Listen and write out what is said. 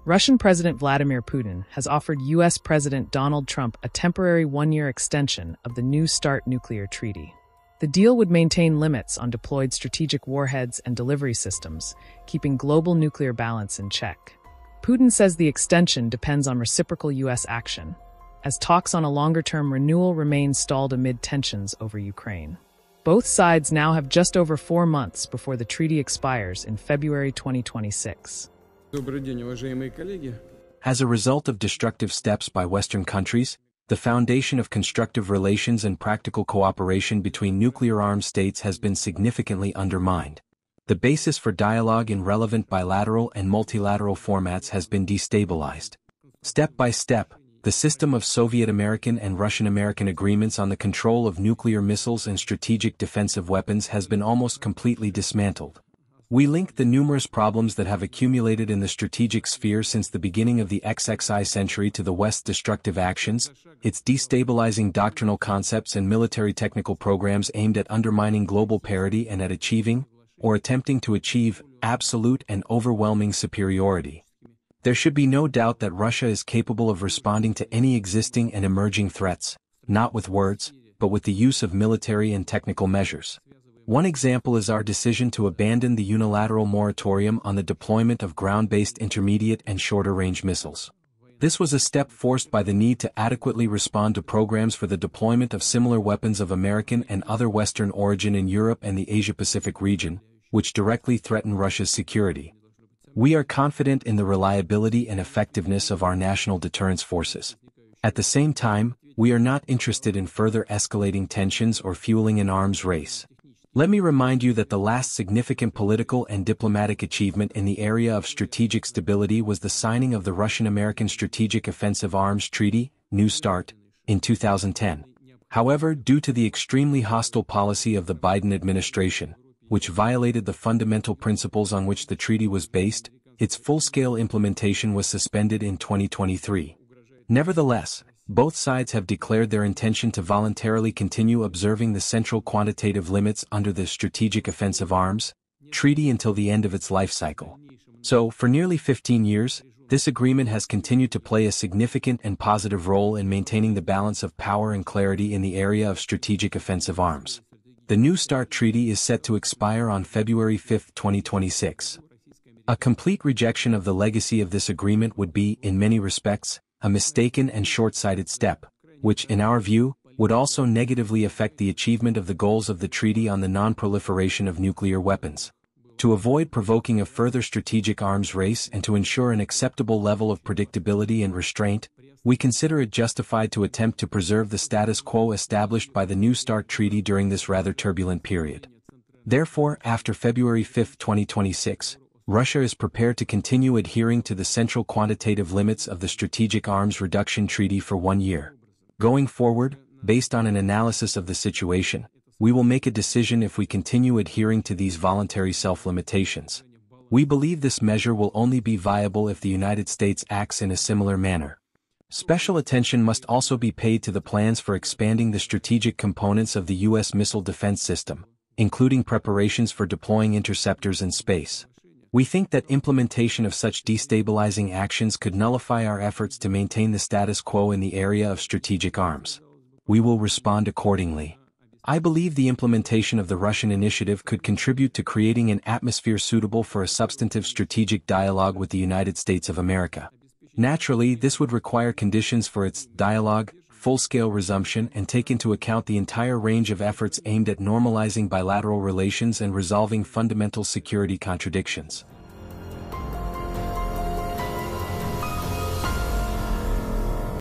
Russian President Vladimir Putin has offered U.S. President Donald Trump a temporary one-year extension of the New START nuclear treaty. The deal would maintain limits on deployed strategic warheads and delivery systems, keeping global nuclear balance in check. Putin says the extension depends on reciprocal U.S. action, as talks on a longer-term renewal remain stalled amid tensions over Ukraine. Both sides now have just over 4 months before the treaty expires in February 2026. As a result of destructive steps by Western countries, the foundation of constructive relations and practical cooperation between nuclear-armed states has been significantly undermined. The basis for dialogue in relevant bilateral and multilateral formats has been destabilized. Step by step, the system of Soviet-American and Russian-American agreements on the control of nuclear missiles and strategic defensive weapons has been almost completely dismantled. We link the numerous problems that have accumulated in the strategic sphere since the beginning of the XXI century to the West's destructive actions, its destabilizing doctrinal concepts and military technical programs aimed at undermining global parity and at achieving, or attempting to achieve, absolute and overwhelming superiority. There should be no doubt that Russia is capable of responding to any existing and emerging threats, not with words, but with the use of military and technical measures. One example is our decision to abandon the unilateral moratorium on the deployment of ground-based intermediate and shorter-range missiles. This was a step forced by the need to adequately respond to programs for the deployment of similar weapons of American and other Western origin in Europe and the Asia-Pacific region, which directly threaten Russia's security. We are confident in the reliability and effectiveness of our national deterrence forces. At the same time, we are not interested in further escalating tensions or fueling an arms race. Let me remind you that the last significant political and diplomatic achievement in the area of strategic stability was the signing of the Russian-American Strategic Offensive Arms Treaty, New START, in 2010. However, due to the extremely hostile policy of the Biden administration, which violated the fundamental principles on which the treaty was based, its full-scale implementation was suspended in 2023. Nevertheless, both sides have declared their intention to voluntarily continue observing the central quantitative limits under the Strategic Offensive Arms Treaty until the end of its life cycle. So, for nearly 15 years, this agreement has continued to play a significant and positive role in maintaining the balance of power and clarity in the area of strategic offensive arms. The New START Treaty is set to expire on February 5, 2026. A complete rejection of the legacy of this agreement would be, in many respects, a mistaken and short-sighted step, which, in our view, would also negatively affect the achievement of the goals of the Treaty on the Non-Proliferation of Nuclear Weapons. To avoid provoking a further strategic arms race and to ensure an acceptable level of predictability and restraint, we consider it justified to attempt to preserve the status quo established by the New START Treaty during this rather turbulent period. Therefore, after February 5, 2026, Russia is prepared to continue adhering to the central quantitative limits of the Strategic Arms Reduction Treaty for 1 year. Going forward, based on an analysis of the situation, we will make a decision if we continue adhering to these voluntary self-limitations. We believe this measure will only be viable if the United States acts in a similar manner. Special attention must also be paid to the plans for expanding the strategic components of the U.S. missile defense system, including preparations for deploying interceptors in space. We think that implementation of such destabilizing actions could nullify our efforts to maintain the status quo in the area of strategic arms. We will respond accordingly. I believe the implementation of the Russian initiative could contribute to creating an atmosphere suitable for a substantive strategic dialogue with the United States of America. Naturally, this would require conditions for its dialogue, full-scale resumption and take into account the entire range of efforts aimed at normalizing bilateral relations and resolving fundamental security contradictions.